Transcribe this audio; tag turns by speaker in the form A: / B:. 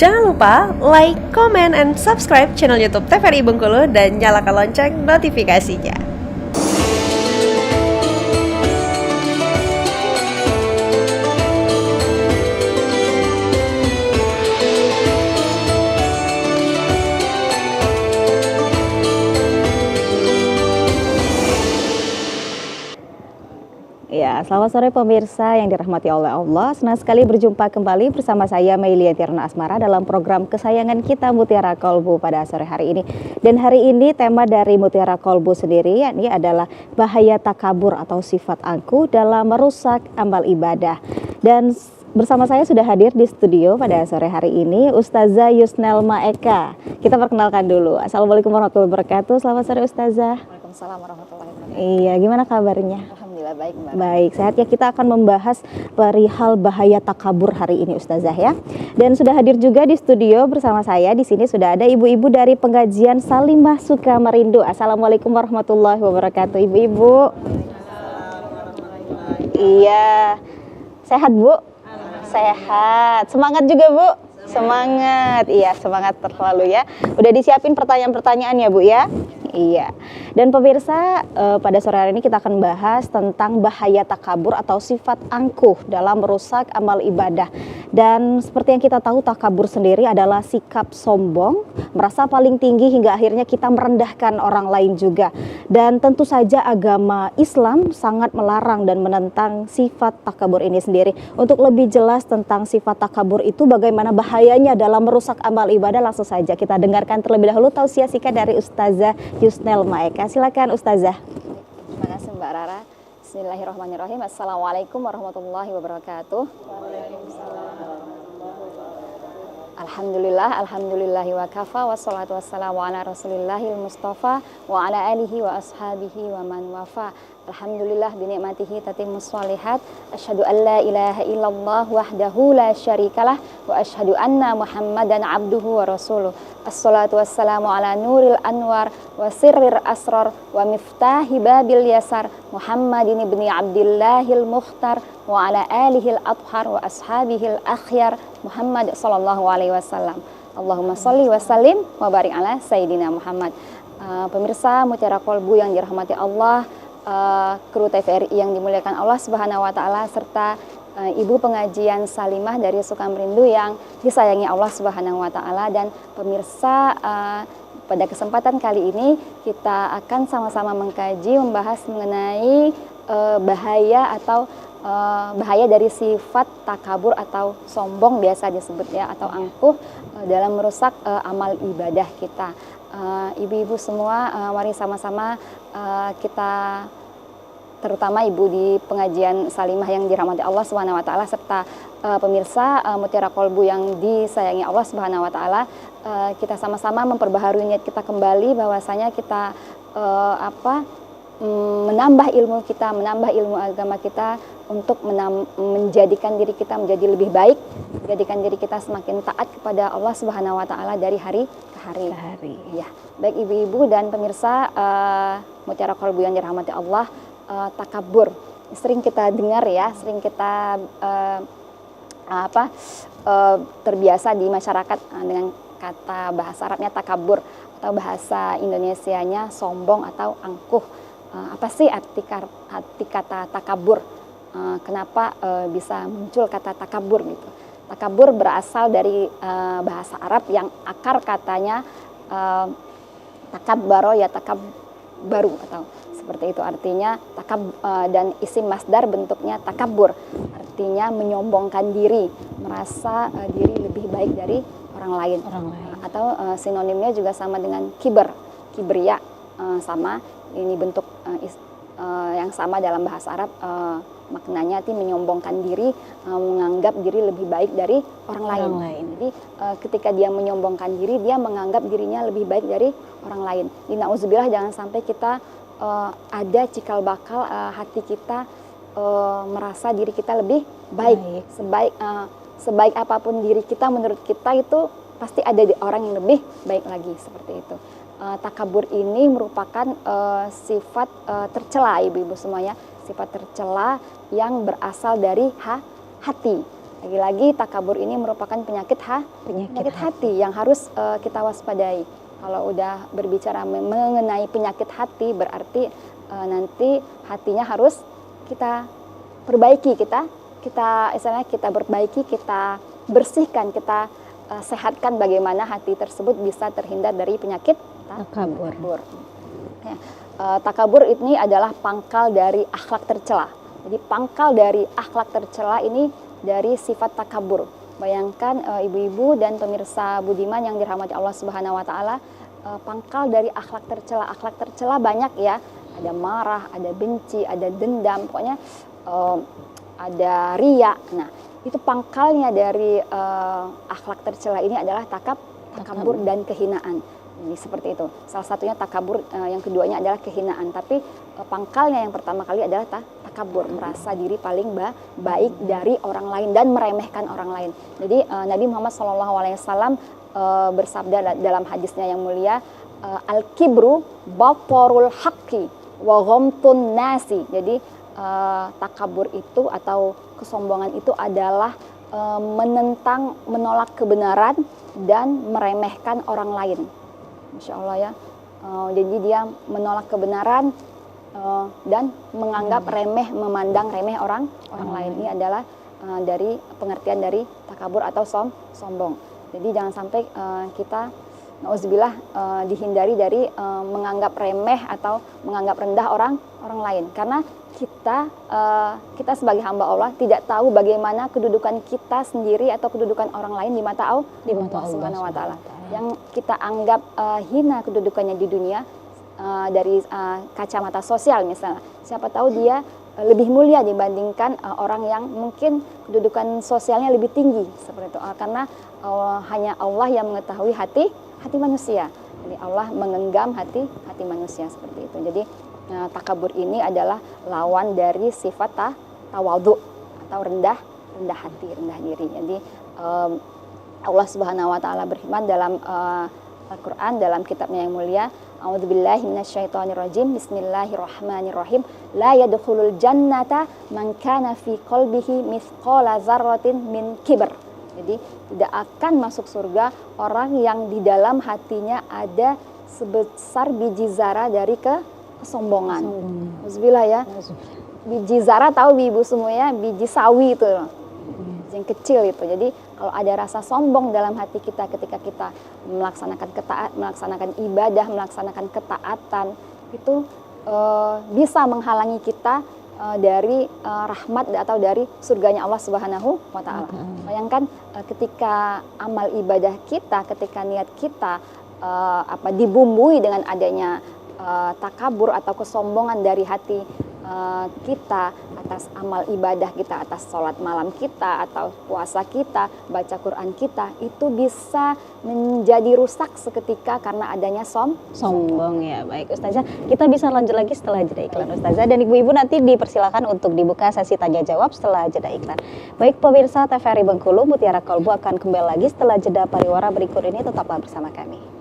A: Jangan lupa like, comment, and subscribe channel YouTube TVRI Bengkulu dan nyalakan lonceng notifikasinya.
B: Ya, selamat sore pemirsa yang dirahmati oleh Allah. Senang sekali berjumpa kembali bersama saya Meilia Tirna Asmara dalam program kesayangan kita Mutiara Kolbu pada sore hari ini. Dan hari ini tema dari Mutiara Kolbu sendiri yakni adalah bahaya takabur atau sifat angkuh dalam merusak amal ibadah. Dan bersama saya sudah hadir di studio pada sore hari ini Ustazah Yusnelma Eka. Kita perkenalkan dulu. Assalamualaikum warahmatullahi wabarakatuh. Selamat sore Ustazah.
C: Waalaikumsalam warahmatullahi wabarakatuh.
B: Iya, gimana kabarnya?
C: Alhamdulillah baik Mbak.
B: Baik, sehat ya. Kita akan membahas perihal bahaya takabur hari ini Ustazah ya. Dan sudah hadir juga di studio bersama saya di sini sudah ada ibu-ibu dari pengajian Salimah Sukamerindu. Assalamualaikum warahmatullahi wabarakatuh ibu-ibu. Iya. Sehat Bu? Sehat. Semangat juga Bu? Semangat. Iya, semangat terlalu ya. Udah disiapin pertanyaan-pertanyaan ya Bu ya? Iya. Dan pemirsa, pada sore hari ini kita akan bahas tentang bahaya takabur atau sifat angkuh dalam merusak amal ibadah. Dan seperti yang kita tahu, takabur sendiri adalah sikap sombong, merasa paling tinggi hingga akhirnya kita merendahkan orang lain juga. Dan tentu saja agama Islam sangat melarang dan menentang sifat takabur ini sendiri. Untuk lebih jelas tentang sifat takabur itu bagaimana bahayanya dalam merusak amal ibadah, langsung saja kita dengarkan terlebih dahulu tausiah singkat dari Ustazah Yusnelma Eka. Silakan Ustazah.
C: Terima kasih Mbak Rara. Bismillahirrahmanirrahim. Assalamualaikum warahmatullahi wabarakatuh. Alhamdulillahi wa kafa wassalatu wassalamu ala rasulillahil mustafa wa ala alihi wa ashabihi wa man wafa. Alhamdulillah binikmatihi tatimmus shalihat. Asyhadu an la ilaha illallah wahdahu la syarikalah wa asyhadu anna Muhammadan abduhu wa rasuluh. Assalatu wassalamu ala nuril anwar wa sirrir asrar wa miftahi babil yasar Muhammadin ibni Abdillahil Mukhtar wa ala alihil athhar wa ashabihil akhyar Muhammad sallallahu alaihi wasallam. Allahumma sholli wa sallim wa barik ala sayyidina Muhammad. Pemirsa Mutiara Kolbu yang dirahmati Allah, kru TVRI yang dimuliakan Allah Subhanahu wa taala, serta ibu pengajian Salimah dari Sukamerindu yang disayangi Allah Subhanahu wa taala, dan pemirsa, pada kesempatan kali ini kita akan sama-sama mengkaji, membahas mengenai bahaya atau bahaya dari sifat takabur atau sombong biasa disebut ya, atau angkuh dalam merusak amal ibadah kita. Ibu-ibu semua, mari sama-sama kita, terutama ibu di pengajian Salimah yang dirahmati Allah Subhanahu wa taala, serta pemirsa Mutiara Kolbu yang disayangi Allah Subhanahu wa taala, kita sama-sama memperbaharui niat kita kembali, bahwasanya kita menambah ilmu kita, menambah ilmu agama kita untuk menjadikan diri kita menjadi lebih baik, menjadikan diri kita semakin taat kepada Allah Subhanahu wa taala dari hari ke hari. Ya, baik ibu-ibu dan pemirsa Mutiara Kolbu yang dirahmati Allah, takabur sering kita dengar ya, sering kita terbiasa di masyarakat dengan kata bahasa Arabnya takabur, atau bahasa Indonesianya sombong atau angkuh. Apa sih arti kata takabur? Kenapa bisa muncul kata takabur gitu? Takabur berasal dari bahasa Arab yang akar katanya takabbaro ya takabbaru, atau seperti itu artinya dan isim masdar bentuknya takabur, artinya menyombongkan diri, merasa diri lebih baik dari orang lain. Atau sinonimnya juga sama dengan kibriya, sama ini bentuk yang sama dalam bahasa Arab, maknanya itu menyombongkan diri, menganggap diri lebih baik dari orang lain. Jadi ketika dia menyombongkan diri, dia menganggap dirinya lebih baik dari orang lain. Nauzubillah, jangan sampai kita ada cikal bakal hati kita merasa diri kita lebih baik. Sebaik apapun diri kita, menurut kita itu pasti ada orang yang lebih baik lagi, seperti itu. Takabur ini merupakan sifat tercela ibu-ibu semuanya, sifat tercela yang berasal dari hati. Lagi-lagi takabur ini merupakan penyakit hati yang harus kita waspadai. Kalau udah berbicara mengenai penyakit hati, berarti nanti hatinya harus kita perbaiki, kita perbaiki, kita bersihkan, kita sehatkan bagaimana hati tersebut bisa terhindar dari penyakit takabur. Ya, takabur ini adalah pangkal dari akhlak tercela. Jadi pangkal dari akhlak tercela ini dari sifat takabur. Bayangkan ibu-ibu dan pemirsa budiman yang dirahmati Allah Subhanahu wa taala, pangkal dari akhlak tercela. Akhlak tercela banyak ya. Ada marah, ada benci, ada dendam, pokoknya ada riya. Nah, itu pangkalnya dari akhlak tercela ini adalah takabur dan kehinaan. Jadi seperti itu. Salah satunya takabur, yang keduanya adalah kehinaan. Tapi pangkalnya yang pertama kali adalah takabur, merasa diri paling baik dari orang lain dan meremehkan orang lain. Jadi Nabi Muhammad SAW bersabda dalam hadisnya yang mulia, al-kibru batorul haqqi wa ghamtun nasi. Jadi takabur itu atau kesombongan itu adalah menentang, menolak kebenaran dan meremehkan orang lain. Masya Allah ya. Jadi dia menolak kebenaran dan menganggap remeh, memandang remeh orang lain. Ini adalah dari pengertian dari takabur atau sombong. Jadi jangan sampai kita nauzubillah dihindari dari menganggap remeh atau menganggap rendah orang lain, karena kita sebagai hamba Allah tidak tahu bagaimana kedudukan kita sendiri atau kedudukan orang lain di mata Allah Subhanahu wa taala. Yang kita anggap hina kedudukannya di dunia dari kacamata sosial misalnya. Siapa tahu dia lebih mulia dibandingkan orang yang mungkin kedudukan sosialnya lebih tinggi seperti itu. Karena hanya Allah yang mengetahui hati manusia. Jadi Allah mengenggam hati manusia seperti itu. Jadi takabur ini adalah lawan dari sifat tawadhu atau rendah hati, rendah diri. Jadi Allah Subhanahu wa taala berfirman dalam Al-Qur'an, dalam kitabnya yang mulia, a'udzubillahi minasyaitonirrajim, bismillahirrahmanirrahim, la yadkhulul jannata man kana fi qalbihi mithqala dzarratin min kibr. Jadi tidak akan masuk surga orang yang di dalam hatinya ada sebesar biji zara dari kesombongan. Auzubillah ya. Biji zara tahu ibu semua ya, biji sawi itu yang kecil itu. Jadi kalau ada rasa sombong dalam hati kita ketika kita melaksanakan ibadah, melaksanakan ketaatan, itu bisa menghalangi kita dari rahmat atau dari surganya Allah Subhanahu wa taala. Bayangkan ketika amal ibadah kita, ketika niat kita dibumbui dengan adanya takabur atau kesombongan dari hati kita atas amal ibadah kita, atas sholat malam kita atau puasa kita, baca Quran kita, itu bisa menjadi rusak seketika karena adanya
B: sombong ya. Baik Ustazah, kita bisa lanjut lagi setelah jeda iklan Ustazah, dan ibu-ibu nanti dipersilakan untuk dibuka sesi tanya jawab setelah jeda iklan. Baik pemirsa TVRI Bengkulu, Mutiara Kolbu akan kembali lagi setelah jeda pariwara berikut ini, tetaplah bersama kami.